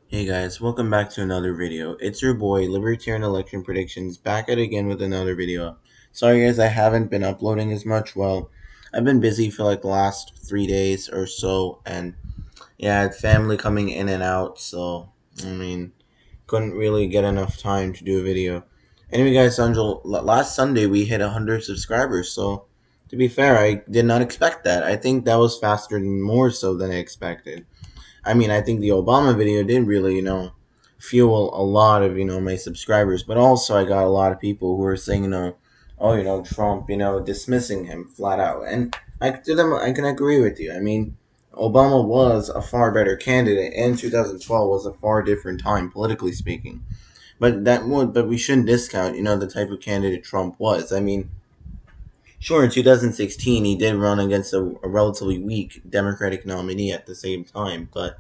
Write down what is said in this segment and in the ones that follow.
Hey guys, welcome back to another video. It's your boy, Libertarian Election Predictions, back at it again with another video. Sorry guys, I haven't been uploading as much. Well, I've been busy for like the last 3 days or so, and yeah, I had family coming in and out, so, couldn't really get enough time to do a video. Anyway guys, last Sunday we hit 100 subscribers, so to be fair, I did not expect that. I think that was faster and more so than I expected. I think the Obama video did really, fuel a lot of, my subscribers, but also I got a lot of people who were saying, oh, Trump, dismissing him flat out. And to them, I can agree with you. Obama was a far better candidate, and 2012 was a far different time, politically speaking. But we shouldn't discount, the type of candidate Trump was. Sure, in 2016, he did run against a relatively weak Democratic nominee at the same time, but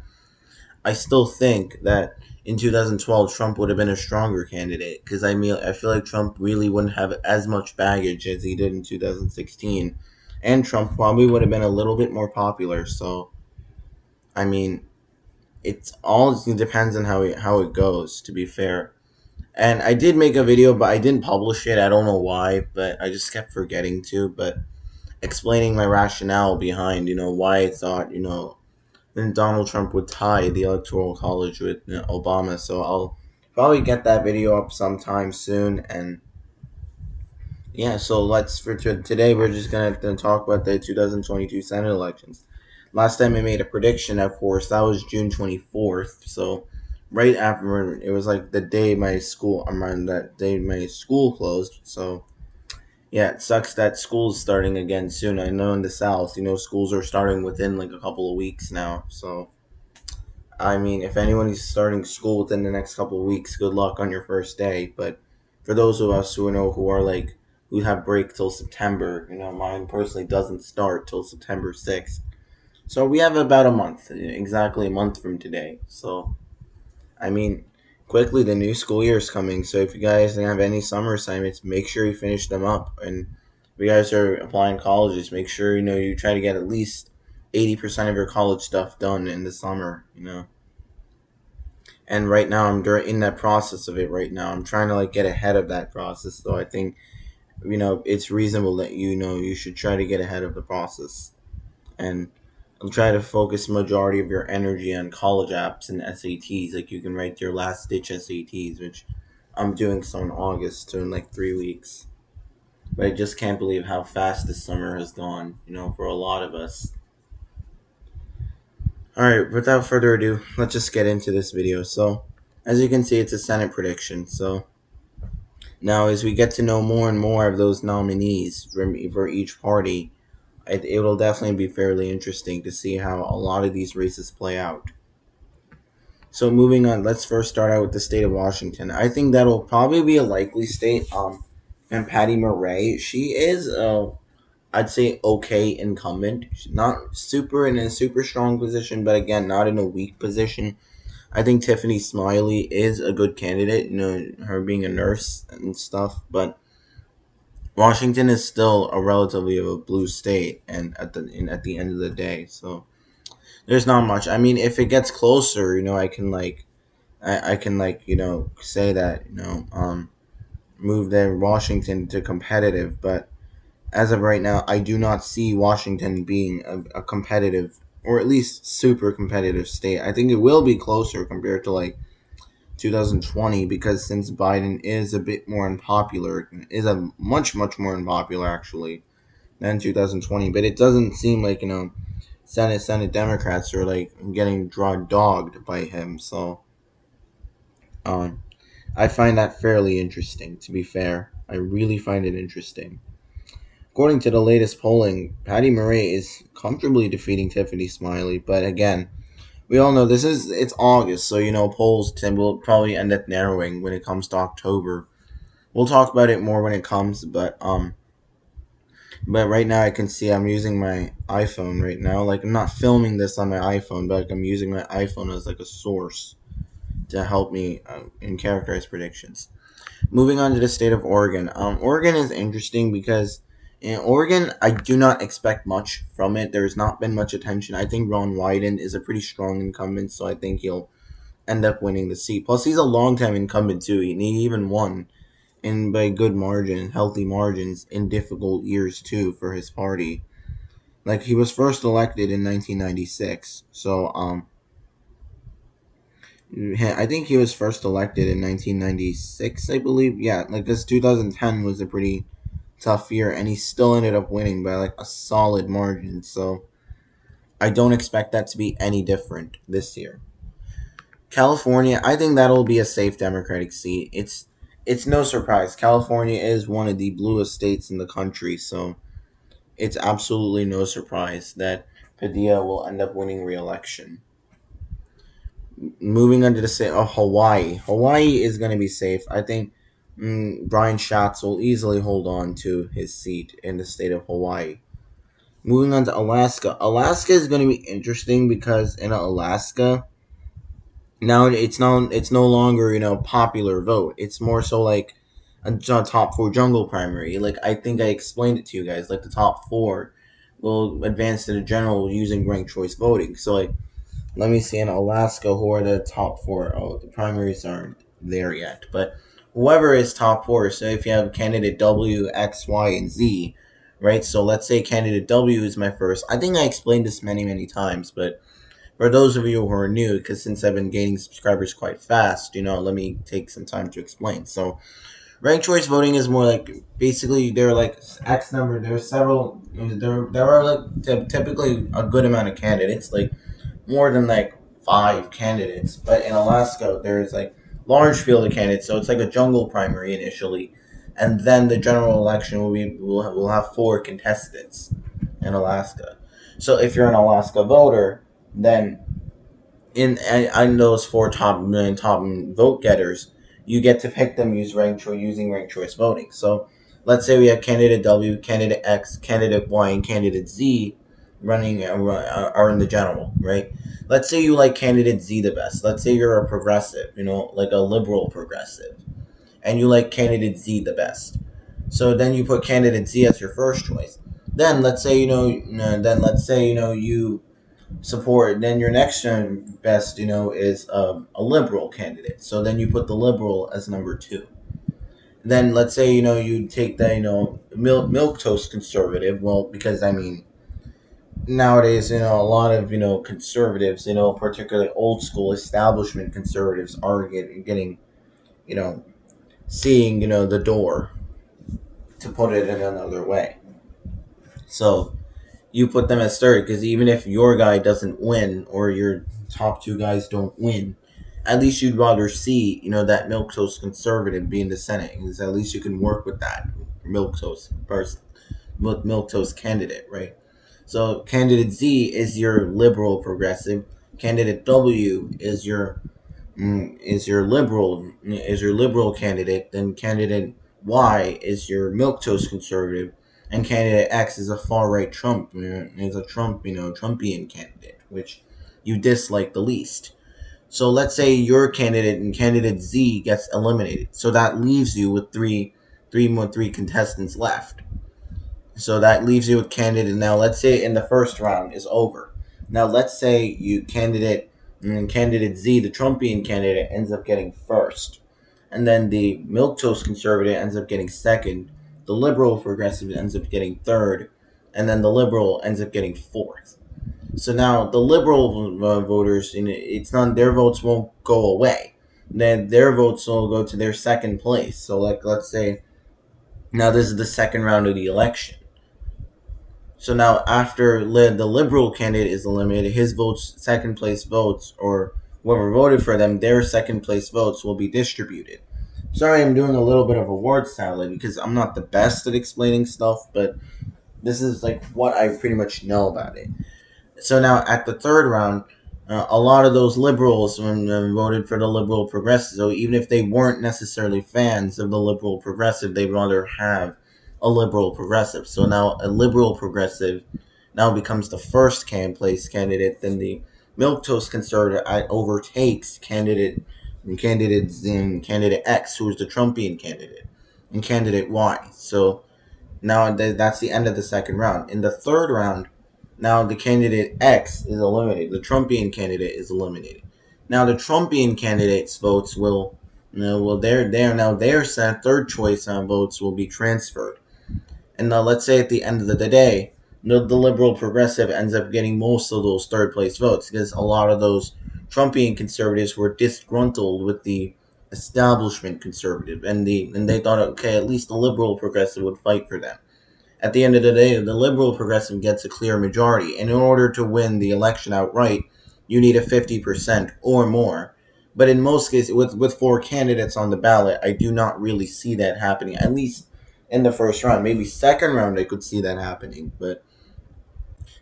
I still think that in 2012 Trump would have been a stronger candidate because I feel like Trump really wouldn't have as much baggage as he did in 2016, and Trump probably would have been a little bit more popular. So I mean, it's all depends on how it goes. To be fair, and I did make a video, but I didn't publish it. I don't know why, but I just kept forgetting to. But explaining my rationale behind why I thought then Donald Trump would tie the Electoral College with Obama. So I'll probably get that video up sometime soon. And yeah, so today we're just gonna talk about the 2022 Senate elections. Last time I made a prediction, of course, that was June 24th. So right after it was like the day my school, around that day my school closed. So yeah, it sucks that school's starting again soon. I know in the South, schools are starting within like a couple of weeks now. So if anyone is starting school within the next couple of weeks, good luck on your first day. But for those of us who have break till September, mine personally doesn't start till September 6th. So we have about a month, exactly a month from today. So I mean, quickly the new school year is coming. So if you guys have any summer assignments, make sure you finish them up. And if you guys are applying colleges, make sure you try to get at least 80% of your college stuff done in the summer. And right now in that process of it right now. I'm trying to like get ahead of that process, so I think it's reasonable that you should try to get ahead of the process, and I'll try to focus majority of your energy on college apps and SATs. Like you can write your last ditch SATs, which I'm doing so in August, so in like 3 weeks. But I just can't believe how fast this summer has gone, for a lot of us. Alright, without further ado, let's just get into this video. So as you can see, it's a Senate prediction. So now, as we get to know more and more of those nominees for each party, it will definitely be fairly interesting to see how a lot of these races play out. So, moving on, let's first start out with the state of Washington. I think that'll probably be a likely state. And Patty Murray, she is I'd say okay incumbent. She's not super in a super strong position, but again, not in a weak position. I think Tiffany Smiley is a good candidate. Her being a nurse and stuff, but Washington is still a relatively of a blue state, and at the end of the day, so there's not much. If it gets closer, I can say that move the Washington to competitive, but as of right now, I do not see Washington being a competitive or at least super competitive state. I think it will be closer compared to like 2020 because since Biden is a bit more unpopular, is a much more unpopular actually than 2020, but it doesn't seem like Senate Democrats are like getting drawn dogged by him. So um, I find that fairly interesting. To be fair, I really find it interesting. According to the latest polling, Patty Murray is comfortably defeating Tiffany Smiley, but again, we all know it's August, so polls will probably end up narrowing when it comes to October. We'll talk about it more when it comes, but right now I can see I'm using my iPhone right now. Like I'm not filming this on my iPhone, but like, I'm using my iPhone as like a source to help me in characterize predictions. Moving on to the state of Oregon. Oregon is interesting because in Oregon, I do not expect much from it. There's not been much attention. I think Ron Wyden is a pretty strong incumbent, so I think he'll end up winning the seat. Plus, he's a longtime incumbent too, and he even won and by good margin, healthy margins in difficult years too for his party. Like he was first elected in 1996, so I think he was first elected in 1996, I believe. Yeah, like this 2010 was a pretty tough year, and he still ended up winning by like a solid margin. So I don't expect that to be any different this year. California, I think that'll be a safe Democratic seat. It's no surprise. California is one of the bluest states in the country, so it's absolutely no surprise that Padilla will end up winning re-election. Moving on to the state of Hawaii. Hawaii is going to be safe. I think Brian Schatz will easily hold on to his seat in the state of Hawaii. Moving on to Alaska. Alaska is going to be interesting because in Alaska, now it's no longer popular vote. It's more so like a top four jungle primary. Like I think I explained it to you guys. Like the top four will advance to the general using ranked choice voting. So like let me see in Alaska who are the top four. Oh, the primaries aren't there yet, but whoever is top four. So if you have candidate W, X, Y, and Z, right? So let's say candidate W is my first. I think I explained this many times, but for those of you who are new, because since I've been gaining subscribers quite fast, let me take some time to explain. So, ranked choice voting is more like basically there are like X number. There are several. There are like typically a good amount of candidates, like more than like five candidates. But in Alaska, there's like large field of candidates, so it's like a jungle primary initially, and then the general election will have four contestants in Alaska. So if you're an Alaska voter, then in those four top vote getters, you get to pick them using ranked choice voting. So let's say we have candidate W, candidate X, candidate Y, and candidate Z running are in the general, right? Let's say you like candidate Z the best. Let's say you're a progressive, like a liberal progressive, and you like candidate Z the best. So then you put candidate Z as your first choice. Then let's say you support. Then your next best, is a liberal candidate. So then you put the liberal as number two. Then let's say you take the milk toast conservative. Well, because I mean nowadays a lot of conservatives, particularly old school establishment conservatives are getting you know seeing the door, to put it in another way. So you put them as third because even if your guy doesn't win or your top two guys don't win, at least you'd rather see that milk toast conservative be in the Senate because at least you can work with that milk toast person, milk toast candidate, right? So candidate Z is your liberal progressive. Candidate W is your liberal candidate. Then candidate Y is your milquetoast conservative, and candidate X is a far right Trump. Is a Trumpian candidate, which you dislike the least. So let's say your candidate and candidate Z gets eliminated. So that leaves you with three contestants left. So that leaves you with candidate. Now let's say in the first round is over. Now let's say candidate Z, the Trumpian candidate, ends up getting first, and then the milquetoast conservative ends up getting second. The liberal progressive ends up getting third, and then the liberal ends up getting fourth. So now the liberal voters, it's not their votes won't go away. Then their votes will go to their second place. So like let's say now this is the second round of the election. So now, after the liberal candidate is eliminated, his votes, second place votes, or whoever voted for them, their second place votes will be distributed. Sorry, I'm doing a little bit of a word salad because I'm not the best at explaining stuff, but this is like what I pretty much know about it. So now at the third round, a lot of those liberals voted for the liberal progressive. So even if they weren't necessarily fans of the liberal progressive, they'd rather have a liberal progressive. So now a liberal progressive now becomes the first place candidate. Then the milquetoast conservative overtakes candidate X, who is the Trumpian candidate, and candidate Y. So now that's the end of the second round. In the third round, now the candidate X is eliminated. The Trumpian candidate is eliminated. Now the Trumpian candidates' votes will, their third choice votes will be transferred. And let's say at the end of the day, the liberal progressive ends up getting most of those third place votes because a lot of those Trumpian conservatives were disgruntled with the establishment conservative, and they thought, okay, at least the liberal progressive would fight for them. At the end of the day, the liberal progressive gets a clear majority, and in order to win the election outright, you need a 50% or more. But in most cases, with four candidates on the ballot, I do not really see that happening. At least in the first round, maybe second round, I could see that happening. But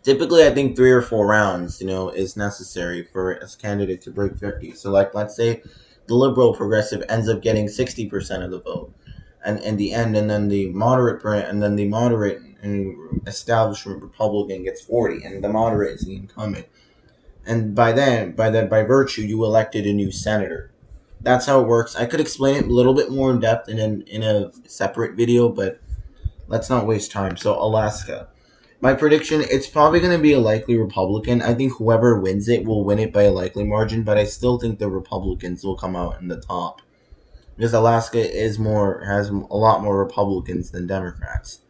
typically, I think 3 or 4 rounds, is necessary for a candidate to break 50. So, like, let's say the liberal progressive ends up getting 60% of the vote and in the end, and then the moderate and establishment Republican gets 40, and the moderate is the incumbent. And by virtue, you elected a new senator. That's how it works. I could explain it a little bit more in depth in a separate video, but let's not waste time. So Alaska, my prediction, it's probably going to be a likely Republican. I think whoever wins it will win it by a likely margin, but I still think the Republicans will come out in the top because Alaska has a lot more Republicans than Democrats,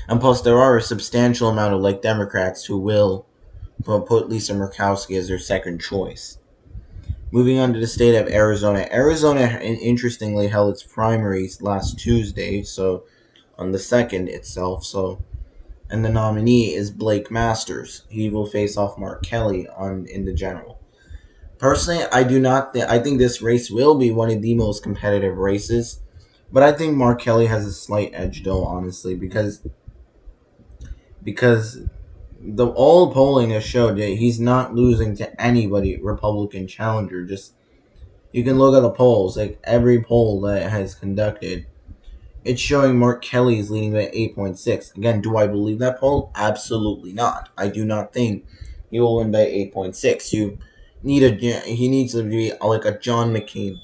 and plus there are a substantial amount of Democrats who will put Lisa Murkowski as their second choice. Moving on to the state of Arizona. Arizona, interestingly, held its primaries last Tuesday, so on the 2nd itself. So, and the nominee is Blake Masters. He will face off Mark Kelly in the general. Personally, I do not think I think this race will be one of the most competitive races, but I think Mark Kelly has a slight edge, though, honestly, because the all polling has showed that he's not losing to anybody Republican challenger. Just you can look at the polls, like every poll that has conducted, it's showing Mark Kelly is leading by 8.6. Again, do I believe that poll? Absolutely not. I do not think he will win by 8.6. He needs to be like a John McCain.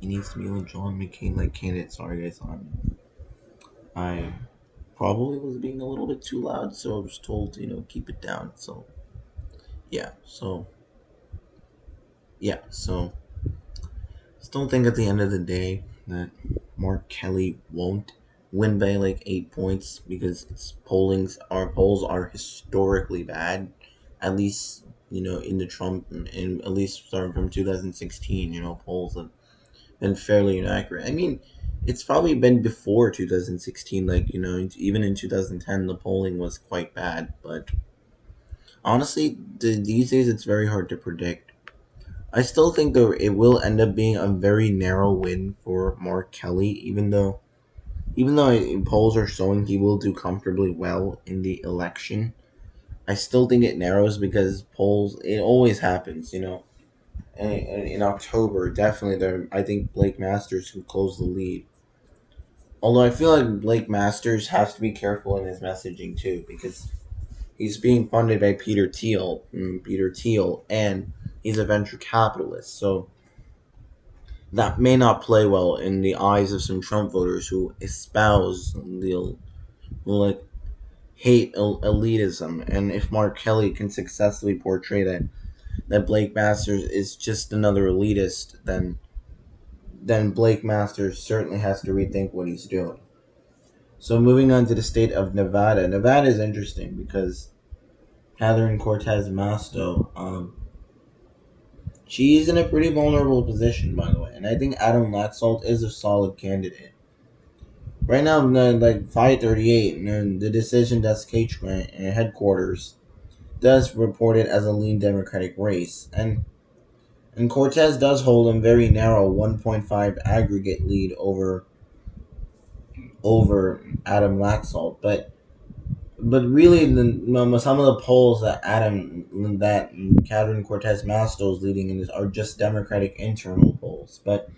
He needs to be a John McCain like candidate. Sorry guys, I probably was being a little bit too loud, so I was told to keep it down. So yeah, so so still think at the end of the day that Mark Kelly won't win by like 8 points because our polls are historically bad. At least in the Trump, and at least starting from 2016, polls have been fairly inaccurate. I mean, it's probably been before 2016, like even in 2010, the polling was quite bad. But honestly, these days it's very hard to predict. I still think though it will end up being a very narrow win for Mark Kelly, even though polls are showing he will do comfortably well in the election. I still think it narrows because polls, it always happens, in October, definitely there. I think Blake Masters can close the lead. Although I feel like Blake Masters has to be careful in his messaging too because he's being funded by Peter Thiel, and he's a venture capitalist. So that may not play well in the eyes of some Trump voters who espouse the like hate elitism. And if Mark Kelly can successfully portray that Blake Masters is just another elitist, then Blake Masters certainly has to rethink what he's doing. So moving on to the state of Nevada. Nevada is interesting because Catherine Cortez Masto, she's in a pretty vulnerable position, by the way, and I think Adam Laxalt is a solid candidate. Right now, like 538, and the Decision Desk headquarters does report it as a lean Democratic race, and Cortez does hold a very narrow 1.5 aggregate lead over Adam Laxalt, but really, some of the polls that Catherine Cortez Masto is leading in are just Democratic internal polls. But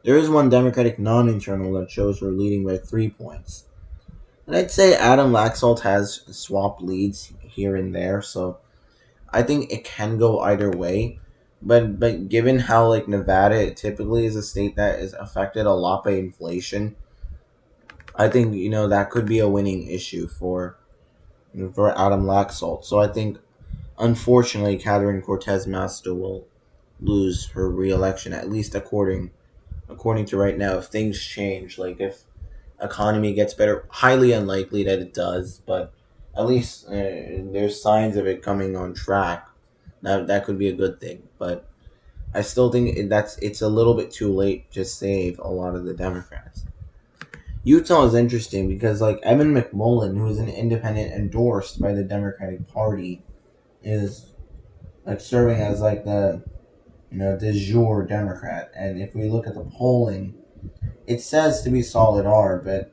there is one Democratic non-internal that shows her leading by 3 points. And I'd say Adam Laxalt has swapped leads here and there, so I think it can go either way. But given how like Nevada typically is a state that is affected a lot by inflation, I think that could be a winning issue for Adam Laxalt. So I think Unfortunately, Catherine Cortez Masto will lose her re-election, at least according to right now. If things change, like if economy gets better, highly unlikely that it does, but at least there's signs of it coming on track. That could be a good thing, but I still think it's a little bit too late to save a lot of the Democrats. Utah is interesting because like Evan McMullin, who is an independent endorsed by the Democratic Party, is like serving as like the de jure Democrat. And if we look at the polling, it says to be solid R, but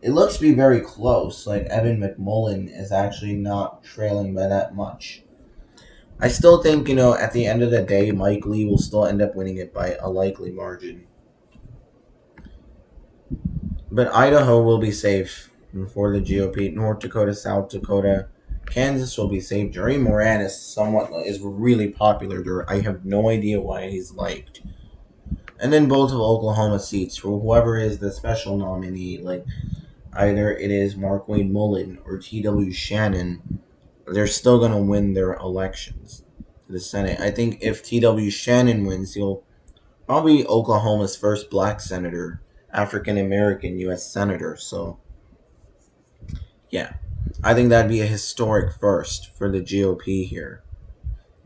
it looks to be very close. Like Evan McMullin is actually not trailing by that much. I still think, at the end of the day, Mike Lee will still end up winning it by a likely margin. But Idaho will be safe for the GOP. North Dakota, South Dakota, Kansas will be safe. Jerry Moran is really popular there. I have no idea why he's liked. And then both of Oklahoma seats for whoever is the special nominee, like either it is Markwayne Mullin or T.W. Shannon, they're still going to win their elections to the Senate. I think if T.W. Shannon wins, he'll probably Oklahoma's first black senator, African American U.S. senator. So, yeah, I think that'd be a historic first for the GOP here,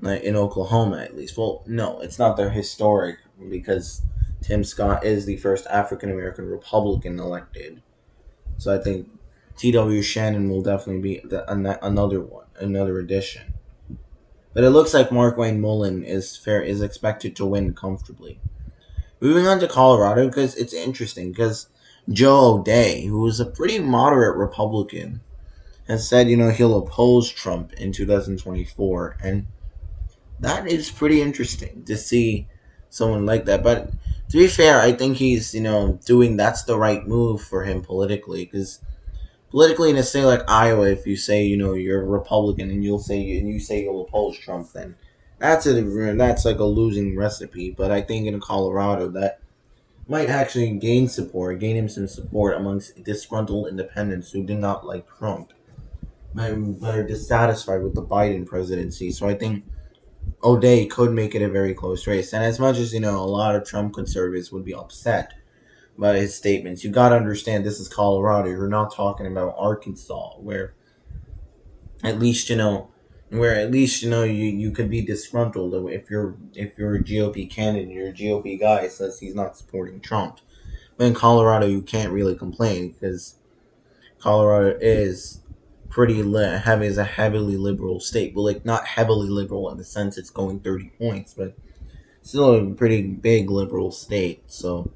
like in Oklahoma at least. Well, no, it's not their historic because Tim Scott is the first African American Republican elected. So I think T.W. Shannon will definitely be another one, another addition. But it looks like Markwayne Mullin is expected to win comfortably. Moving on to Colorado, because it's interesting, because Joe O'Dea, who is a pretty moderate Republican, has said, he'll oppose Trump in 2024. And that is pretty interesting to see someone like that. But to be fair, I think he's, that's the right move for him politically, because politically in a state like Iowa, if you say you're a Republican and you say you'll oppose Trump, then that's like a losing recipe. But I think in Colorado that might actually gain him some support amongst disgruntled independents who did not like Trump, but are dissatisfied with the Biden presidency. So I think O'Dea could make it a very close race. And as much as a lot of Trump conservatives would be upset about his statements, you got to understand this is Colorado. You're not talking about Arkansas, where at least you could be disgruntled if you're a GOP candidate, you're a GOP guy says he's not supporting Trump. But in Colorado, you can't really complain because Colorado is heavy is a heavily liberal state. Well, like not heavily liberal in the sense it's going 30 points, but still a pretty big liberal state. So,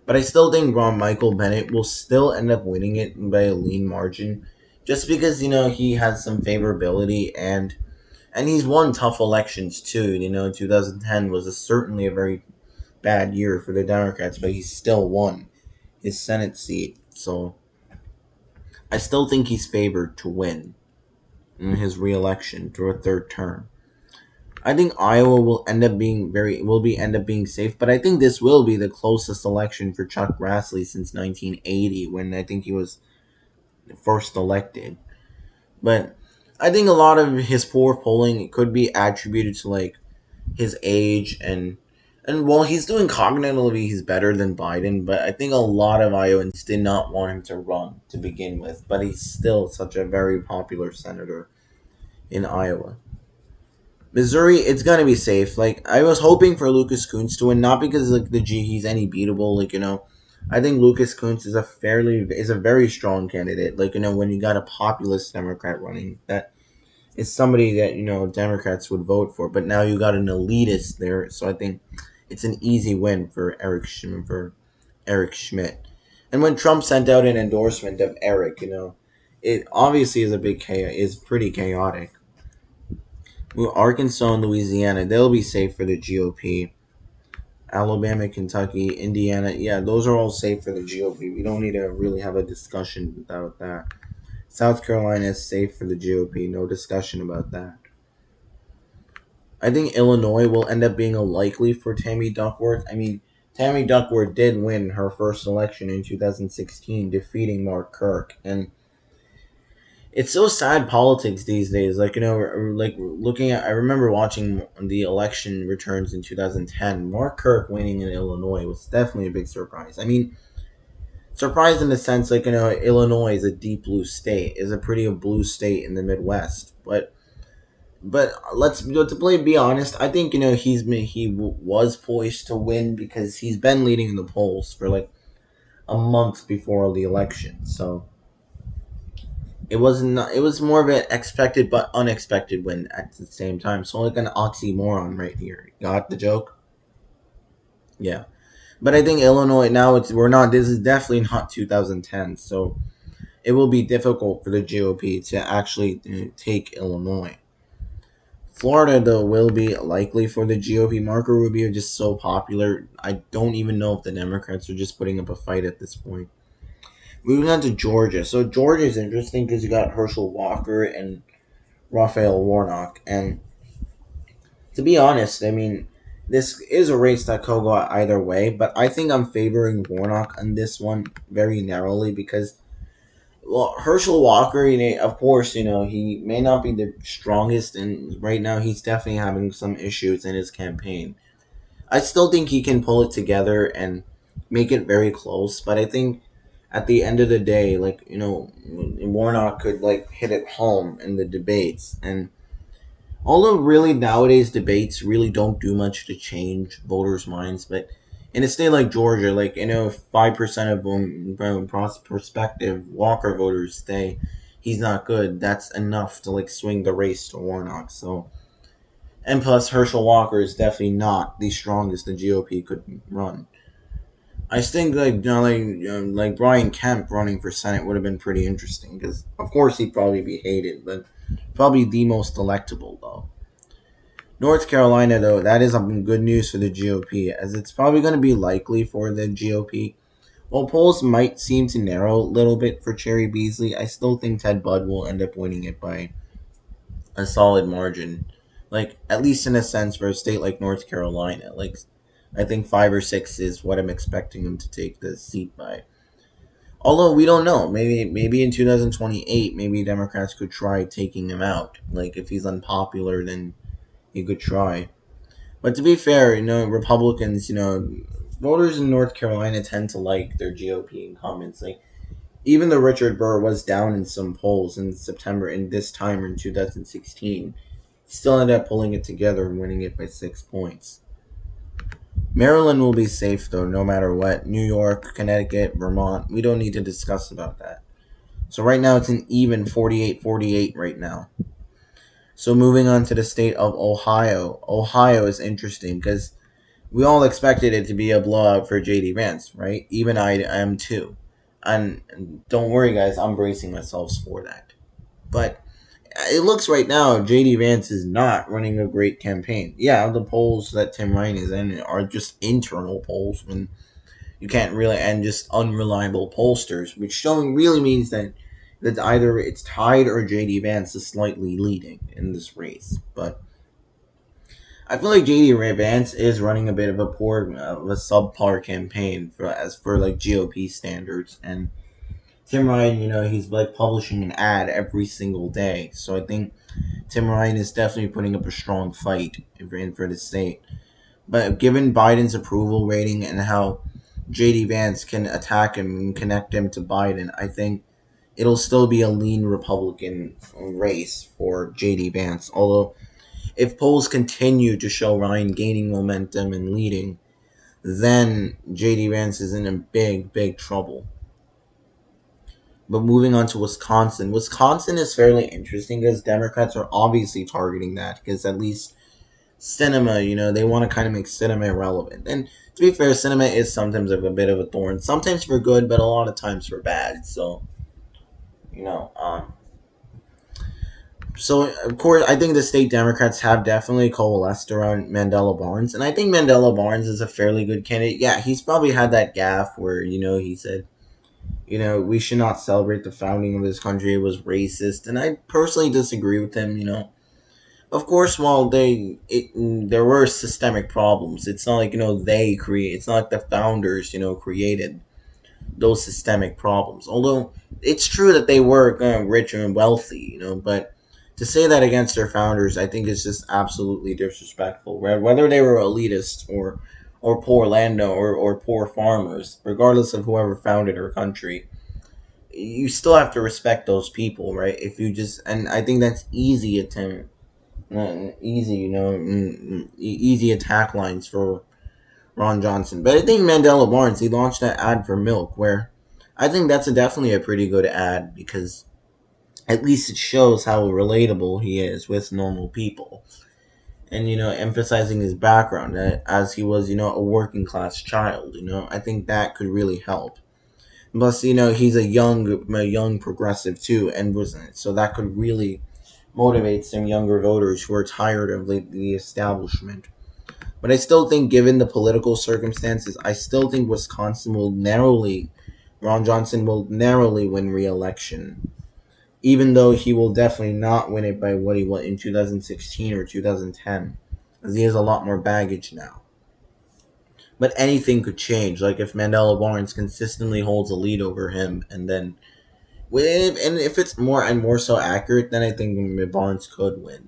but I still think Ron Michael Bennett will still end up winning it by a lean margin, just because he has some favorability and he's won tough elections too. 2010 was certainly a very bad year for the Democrats, but he still won his Senate seat. So I still think he's favored to win in his reelection through a third term. I think Iowa end up being safe, but I think this will be the closest election for Chuck Grassley since 1980, when I think he was first elected. But I think a lot of his poor polling could be attributed to like his age and while he's doing cognitively, he's better than Biden. But I think a lot of Iowans did not want him to run to begin with. But he's still such a very popular senator in Iowa. Missouri, it's gonna be safe. Like I was hoping for Lucas Kunz to win, not because like he's any beatable. Like I think Lucas Kunz is a very strong candidate. Like when you got a populist Democrat running, that is somebody that Democrats would vote for. But now you got an elitist there, so I think it's an easy win for Eric Schmidt. And when Trump sent out an endorsement of Eric, it obviously is pretty chaotic. Well, Arkansas and Louisiana, they'll be safe for the GOP. Alabama, Kentucky, Indiana, yeah, those are all safe for the GOP. We don't need to really have a discussion about that. South Carolina is safe for the GOP. No discussion about that. I think Illinois will end up being a likely for Tammy Duckworth. I mean, Tammy Duckworth did win her first election in 2016, defeating Mark Kirk. And It's so sad politics these days. Like like looking at. I remember watching the election returns in 2010. Mark Kirk winning in Illinois was definitely a big surprise. I mean, surprised in the sense like Illinois is a deep blue state, is a pretty blue state in the Midwest, but let's to play be honest. I think was poised to win because he's been leading in the polls for like a month before the election. So it wasn't. It was more of an expected but unexpected win at the same time. So like an oxymoron right here. Got the joke? Yeah. But I think Illinois now it's we're not. This is definitely not 2010. So it will be difficult for the GOP to actually take Illinois. Florida, though, will be likely for the GOP. Marco Rubio just so popular. I don't even know if the Democrats are just putting up a fight at this point. Moving on to Georgia. So Georgia is interesting because you got Herschel Walker and Raphael Warnock. And to be honest, I mean, this is a race that could go either way, but I think I'm favoring Warnock on this one very narrowly because well, Herschel Walker, of course, he may not be the strongest, and right now he's definitely having some issues in his campaign. I still think he can pull it together and make it very close, but I think at the end of the day, like Warnock could like hit it home in the debates, and although really nowadays debates really don't do much to change voters' minds, but in a state like Georgia, like 5% of them from prospective Walker voters say he's not good. That's enough to like swing the race to Warnock. So and plus Herschel Walker is definitely not the strongest the GOP could run. I think like Brian Kemp running for Senate would have been pretty interesting because of course he'd probably be hated, but probably the most electable though. North Carolina, though, that is some good news for the GOP, as it's probably going to be likely for the GOP. While polls might seem to narrow a little bit for Cherry Beasley, I still think Ted Budd will end up winning it by a solid margin. Like, at least in a sense, for a state like North Carolina. Like, I think 5 or 6 is what I'm expecting him to take the seat by. Although we don't know, maybe in 2028, maybe Democrats could try taking him out. Like if he's unpopular, then he could try. But to be fair, Republicans, voters in North Carolina tend to like their GOP incumbents. Like, even though Richard Burr was down in some polls in September in this time in 2016, he still ended up pulling it together and winning it by 6 points. Maryland will be safe, though, no matter what. New York, Connecticut, Vermont, we don't need to discuss about that. So right now it's an even 48-48 right now. So moving on to the state of Ohio. Ohio is interesting because we all expected it to be a blowout for JD Vance, right? Even I am too. And don't worry, guys, I'm bracing myself for that. But it looks right now JD Vance is not running a great campaign. Yeah, the polls that Tim Ryan is in are just internal polls when you can't really and just unreliable pollsters, which showing really means that either it's tied or JD Vance is slightly leading in this race. But I feel like JD Vance is running a bit of a a subpar campaign for like GOP standards, and Tim Ryan, he's like publishing an ad every single day. So I think Tim Ryan is definitely putting up a strong fight for the state. But given Biden's approval rating and how JD Vance can attack him and connect him to Biden, I think it'll still be a lean Republican race for JD Vance. Although if polls continue to show Ryan gaining momentum and leading, then JD Vance is in a big, big trouble. But moving on to Wisconsin. Wisconsin is fairly interesting because Democrats are obviously targeting that because at least cinema, they want to kind of make cinema irrelevant. And to be fair, cinema is sometimes a bit of a thorn. Sometimes for good, but a lot of times for bad. So, you know, um, so of course, I think the state Democrats have definitely coalesced around Mandela Barnes, and I think Mandela Barnes is a fairly good candidate. Yeah, he's probably had that gaffe where he said, we should not celebrate the founding of this country. It was racist, and I personally disagree with him. Of course, while there were systemic problems, it's not like they create. It's not like the founders created those systemic problems. Although it's true that they were rich and wealthy, but to say that against their founders, I think is just absolutely disrespectful. Whether they were elitists or poor landowner or poor farmers, regardless of whoever founded our country, you still have to respect those people, right? If you just, and I think that's easy attempt, easy, easy attack lines for Ron Johnson. But I think Mandela Barnes, he launched that ad for milk, where I think that's definitely a pretty good ad because at least it shows how relatable he is with normal people. And, emphasizing his background as he was, a working class child, I think that could really help. Plus, he's a young progressive too, and wasn't so that could really motivate some younger voters who are tired of the establishment. But I still think, given the political circumstances, I still think Ron Johnson will narrowly win re-election, even though he will definitely not win it by what he won in 2016 or 2010, as he has a lot more baggage now. But anything could change, like if Mandela Barnes consistently holds a lead over him, and then and if it's more and more so accurate, then I think Barnes could win.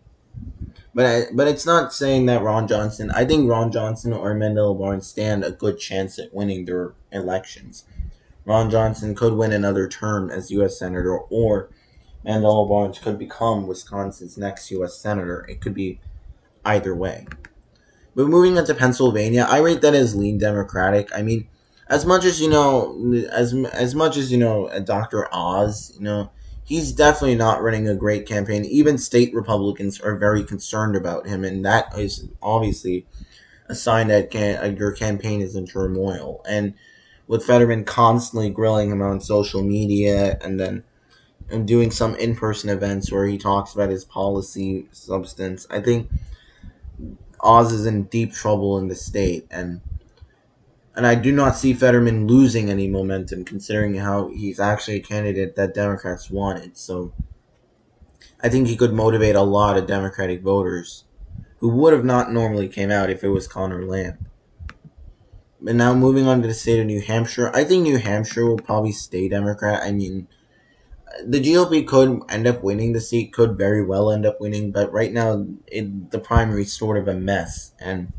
But it's not saying that Ron Johnson. I think Ron Johnson or Mandela Barnes stand a good chance at winning their elections. Ron Johnson could win another term as U.S. senator, or Mandela Barnes could become Wisconsin's next U.S. senator. It could be either way. But moving on to Pennsylvania, I rate that as lean Democratic. I mean, as much as as much as Dr. Oz, he's definitely not running a great campaign. Even state Republicans are very concerned about him, and that is obviously a sign that your campaign is in turmoil. And with Fetterman constantly grilling him on social media, and doing some in-person events where he talks about his policy substance, I think Oz is in deep trouble in the state, and I do not see Fetterman losing any momentum, considering how he's actually a candidate that Democrats wanted. So I think he could motivate a lot of Democratic voters who would have not normally came out if it was Connor Lamb. And now moving on to the state of New Hampshire, I think New Hampshire will probably stay Democrat. I mean, the GOP could end up winning the seat, could very well end up winning, but right now the primary is sort of a mess, and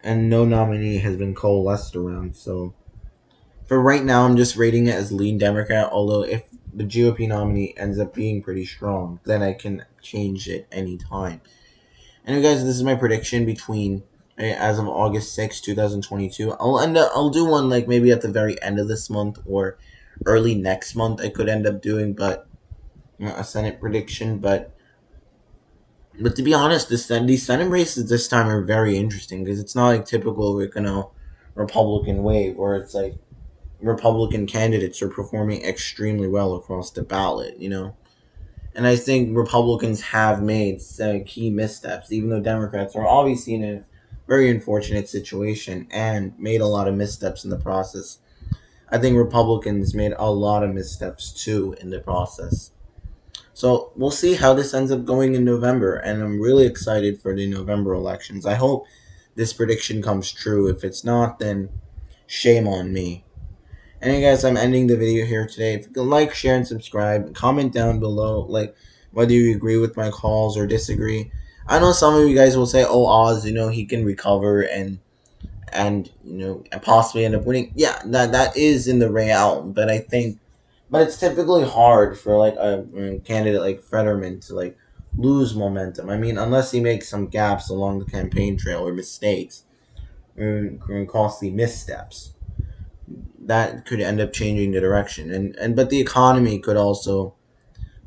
no nominee has been coalesced around. So for right now, I'm just rating it as lean Democrat. Although if the GOP nominee ends up being pretty strong, then I can change it anytime. Anyway, guys, this is my prediction between as of August 6th, 2022. I'll do one like maybe at the very end of this month or early next month. I could end up doing, but a Senate prediction. But to be honest, these Senate races this time are very interesting because it's not like typical Republican wave where it's like Republican candidates are performing extremely well across the ballot, And I think Republicans have made some key missteps, even though Democrats are obviously in a very unfortunate situation and made a lot of missteps in the process. I think Republicans made a lot of missteps too in the process. So we'll see how this ends up going in November, and I'm really excited for the November elections. I hope this prediction comes true. If it's not, then shame on me. Anyway, guys, I'm ending the video here today. If you can like, share, and subscribe, comment down below, like whether you agree with my calls or disagree. I know some of you guys will say, "Oh, Oz, he can recover and possibly end up winning." Yeah, that is in the realm, but it's typically hard for like a candidate like Fetterman to like lose momentum. I mean, unless he makes some gaps along the campaign trail or mistakes or costly missteps, that could end up changing the direction. And but the economy could also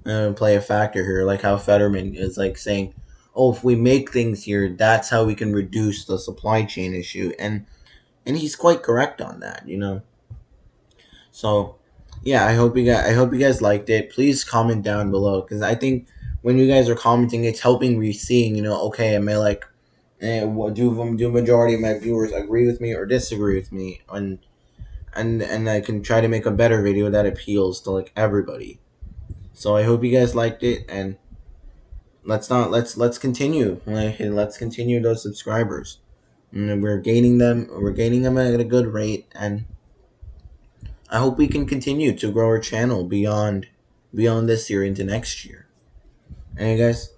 play a factor here, like how Fetterman is like saying, "Oh, if we make things here, that's how we can reduce the supply chain issue," and he's quite correct on that. So, yeah, I hope you guys liked it. Please comment down below because I think when you guys are commenting, it's helping me seeing. Okay, am I like, do majority of my viewers agree with me or disagree with me, and I can try to make a better video that appeals to like everybody. So I hope you guys liked it, and let's continue. Let's continue those subscribers. And we're gaining them. We're gaining them at a good rate, and I hope we can continue to grow our channel beyond this year into next year. And guys,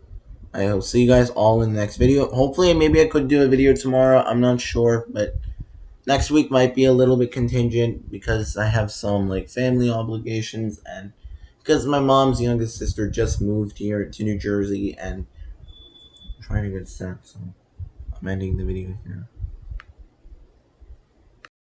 I will see you guys all in the next video. Hopefully, maybe I could do a video tomorrow. I'm not sure, but next week might be a little bit contingent because I have some like family obligations and because my mom's youngest sister just moved here to New Jersey and I'm trying to get set, so I'm ending the video here.